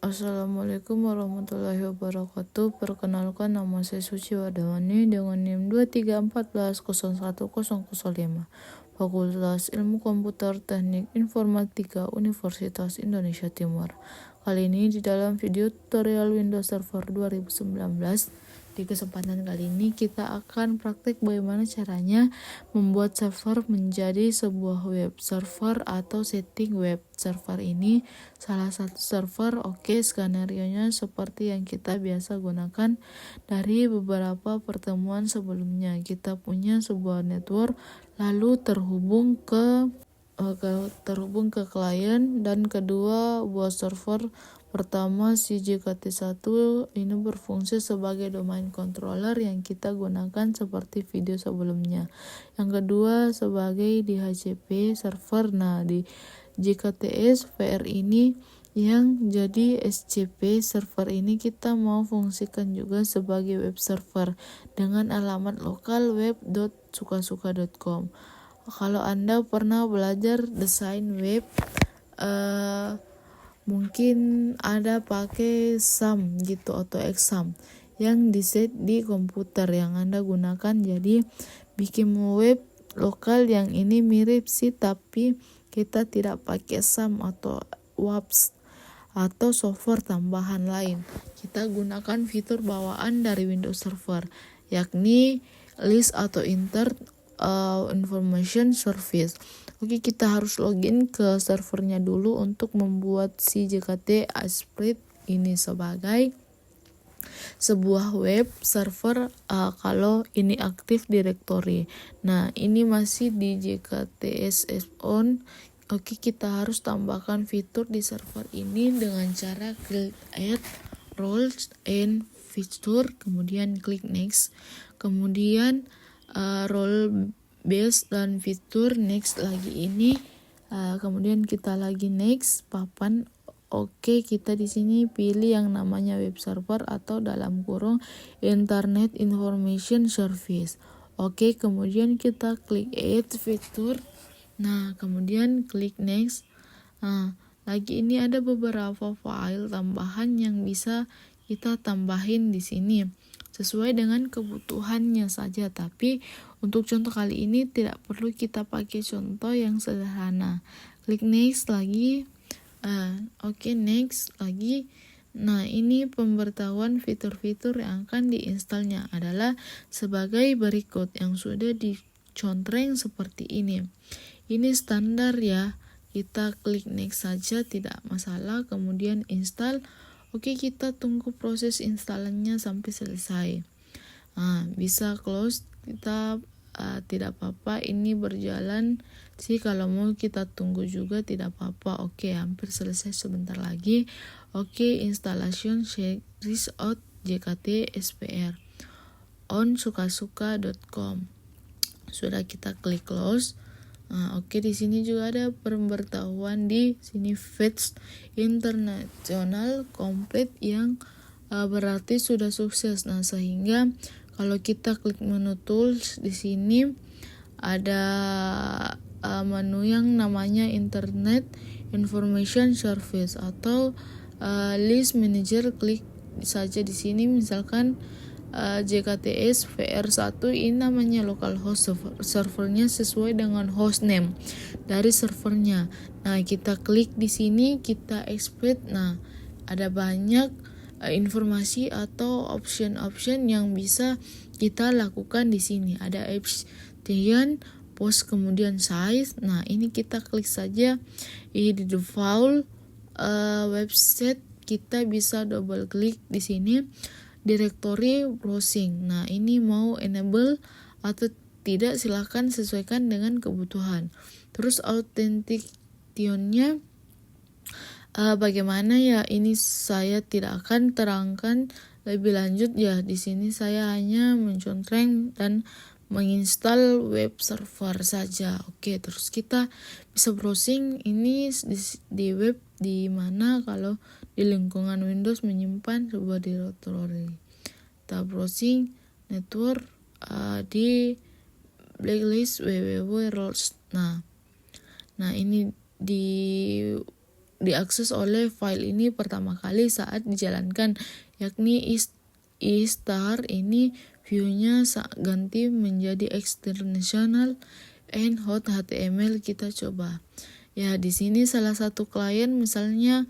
Assalamualaikum warahmatullahi wabarakatuh. Perkenalkan, nama saya Suci Wardawani dengan NIM 2314010005, Fakultas Ilmu Komputer Teknik Informatika Universitas Indonesia Timur. Kali ini di dalam video tutorial Windows Server 2019, di kesempatan kali ini kita akan praktek bagaimana caranya membuat server menjadi sebuah web server atau setting web server ini salah satu server. Skenario-nya seperti yang kita biasa gunakan dari beberapa pertemuan sebelumnya. Kita punya sebuah network lalu terhubung ke klien, dan kedua buat server pertama si JKT1 ini berfungsi sebagai domain controller yang kita gunakan seperti video sebelumnya. Yang kedua sebagai DHCP server. Nah, di JKTS VR ini yang jadi SCP server ini kita mau fungsikan juga sebagai web server dengan alamat lokal web.sukasuka.com. Kalau Anda pernah belajar desain web, mungkin ada pakai SAM gitu atau exam yang diset di komputer yang Anda gunakan. Jadi bikin web lokal yang ini mirip sih, tapi kita tidak pakai SAM atau WAPS atau software tambahan lain. Kita gunakan fitur bawaan dari Windows Server, yakni list atau information service. Kita harus login ke servernya dulu untuk membuat si JKT ASP.NET ini sebagai sebuah web server kalau ini aktif directory. Nah, ini masih di JKTS on. Kita harus tambahkan fitur di server ini dengan cara klik add roles and feature, kemudian klik next, kemudian role base dan fitur next lagi ini, kemudian kita lagi next papan. Kita di sini pilih yang namanya web server atau dalam kurung Internet Information Service. Kemudian kita klik add fitur. Nah, kemudian klik next. Nah, lagi ini ada beberapa file tambahan yang bisa kita tambahin di sini sesuai dengan kebutuhannya saja, tapi untuk contoh kali ini tidak perlu kita pakai contoh yang sederhana. Klik next lagi. Next lagi. Nah, ini pemberitahuan fitur-fitur yang akan diinstalnya adalah sebagai berikut yang sudah dicontreng seperti ini. Ini standar ya. Kita klik next saja, tidak masalah. Kemudian install. Kita tunggu proses instalannya sampai selesai. Bisa close, kita tidak apa-apa, ini berjalan sih. Kalau mau kita tunggu juga tidak apa-apa. Hampir selesai, sebentar lagi. Installation series out JKT SPR on sukasuka.com. Sudah, kita klik close. Di sini juga ada pemberitahuan di sini fetch international complete yang berarti sudah sukses. Nah, sehingga kalau kita klik menu tools di sini ada menu yang namanya Internet Information Service atau list manager. Klik saja di sini, misalkan JKTS VR1 ini namanya localhost servernya sesuai dengan hostname dari servernya. Nah, kita klik di sini, kita export. Nah, ada banyak informasi atau option yang bisa kita lakukan di sini. Ada option post, kemudian size. Nah, ini kita klik saja di default website. Kita bisa double klik di sini directory browsing. Nah, ini mau enable atau tidak, silahkan sesuaikan dengan kebutuhan. Terus authentication-nya bagaimana ya? Ini saya tidak akan terangkan lebih lanjut ya. Di sini saya hanya mencontreng dan menginstal web server saja. Terus kita bisa browsing ini di web di mana kalau di lingkungan Windows menyimpan sebuah directory. Kita browsing network di blacklist www roles. Nah, ini di diakses oleh file ini pertama kali saat dijalankan, yakni e-star ini view-nya ganti menjadi extensional and hot HTML. Kita coba. Ya, di sini salah satu klien misalnya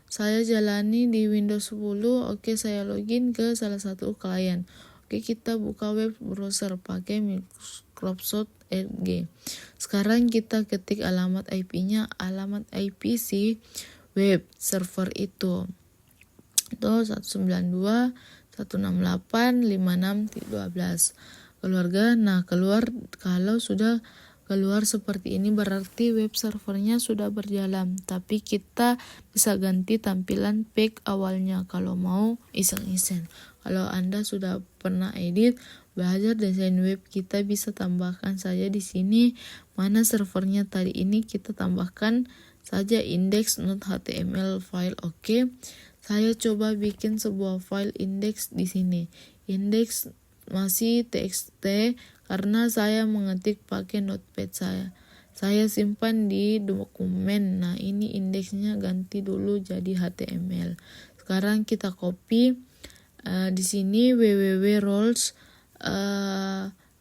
saya jalani di Windows 10. Oke, saya login ke salah satu klien. Oke, kita buka web browser pakai Microsoft Edge. Sekarang kita ketik alamat IP-nya, alamat IP si web server itu 192.168.56.12 keluarga. Nah, kalau sudah keluar seperti ini berarti web servernya sudah berjalan, tapi kita bisa ganti tampilan page awalnya kalau mau iseng-iseng. Kalau Anda sudah pernah edit, belajar desain web, kita bisa tambahkan saja di sini mana servernya tadi ini, kita tambahkan saja index.html file. Oke. Saya coba bikin sebuah file index di sini. Index masih txt karena saya mengetik pakai notepad saya. Saya simpan di dokumen. Nah, ini indeksnya ganti dulu jadi HTML. Sekarang kita copy di sini www.roles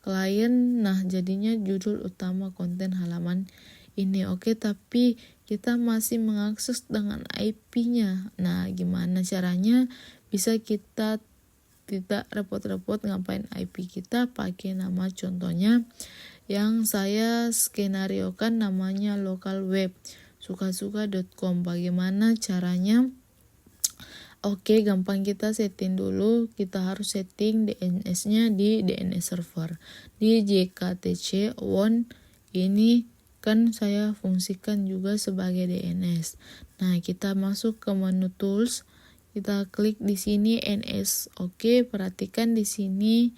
klien. Nah, jadinya judul utama konten halaman ini. Oke, tapi kita masih mengakses dengan IP-nya. Nah, gimana caranya? Bisa kita tidak repot-repot ngapain IP kita, pakai nama contohnya yang saya skenariokan namanya local web sukasuka.com. Bagaimana caranya? Oke, gampang, kita setting dulu. Kita harus setting DNS-nya di DNS server di JKTC on. Ini kan saya fungsikan juga sebagai DNS. Nah, kita masuk ke menu tools, kita klik di sini NS. Oke, perhatikan di sini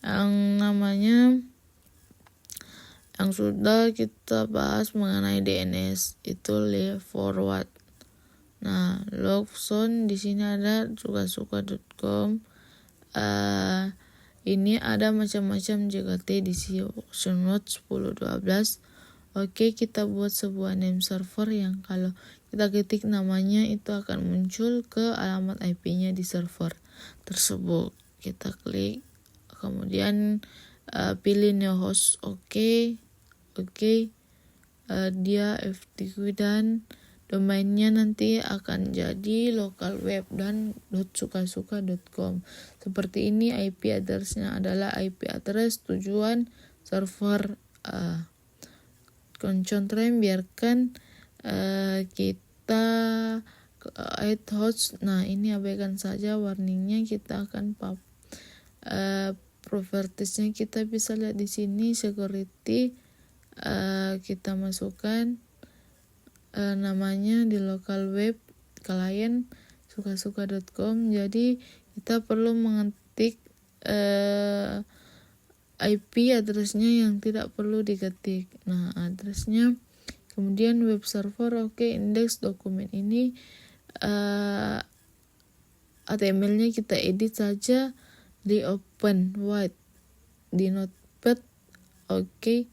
yang namanya yang sudah kita bahas mengenai DNS itu left forward. Nah, logson di sini ada sukasuka.com. Ini ada macam-macam JKT di sini, option note 10-12. Oke, kita buat sebuah name server yang kalau kita ketik namanya itu akan muncul ke alamat IP-nya di server tersebut. Kita klik, kemudian pilih new host. Oke. Dia FTQ dan domainnya nanti akan jadi local web dan .sukasuka.com. Seperti ini IP address-nya adalah IP address tujuan server. Control biarkan kita add host. Nah, ini abaikan saja warningnya. Kita akan propertiesnya kita bisa lihat di sini, security. Kita masukkan namanya di local web client sukasuka.com. Jadi kita perlu mengetik IP addressnya yang tidak perlu diketik. Nah, addressnya, kemudian web server. Oke, indeks dokumen ini HTML-nya kita edit saja di open wide di notepad. Oke,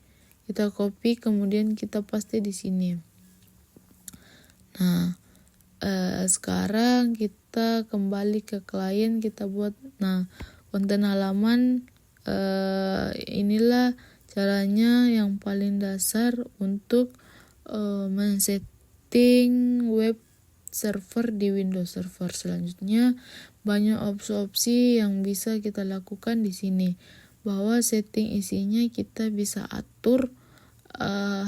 kita copy, kemudian kita paste di sini. Nah, sekarang kita kembali ke klien, kita buat konten halaman. Inilah caranya yang paling dasar untuk men-setting web server di Windows Server. Selanjutnya banyak opsi-opsi yang bisa kita lakukan di sini, bahwa setting isinya kita bisa atur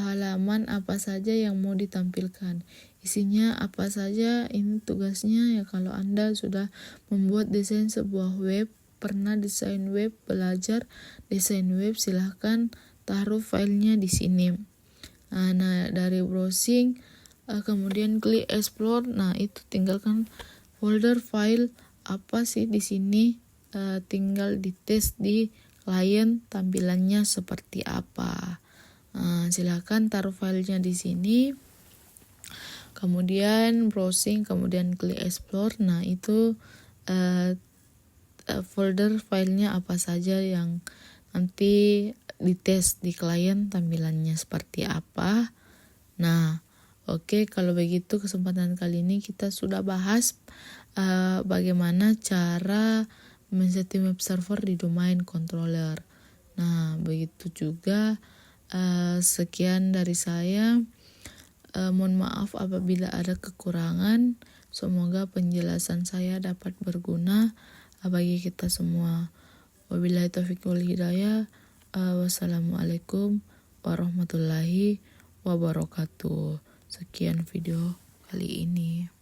halaman apa saja yang mau ditampilkan, isinya apa saja. Ini tugasnya ya, kalau Anda sudah membuat desain sebuah web, pernah desain web, belajar desain web, silahkan taruh filenya di sini. Nah, dari browsing kemudian klik explore. Nah, itu tinggalkan folder file apa sih di sini, tinggal dites di klien tampilannya seperti apa. Silakan taruh filenya di sini, kemudian browsing, kemudian klik explore. Nah, itu folder filenya apa saja yang nanti dites di klien tampilannya seperti apa. Nah, oke, kalau begitu kesempatan kali ini kita sudah bahas bagaimana cara men-setting web server di domain controller. Nah, begitu juga sekian dari saya. Mohon maaf apabila ada kekurangan. Semoga penjelasan saya dapat berguna bagi kita semua. Wabillahi taufiq wal hidayah. Wassalamualaikum warahmatullahi wabarakatuh. Sekian video kali ini.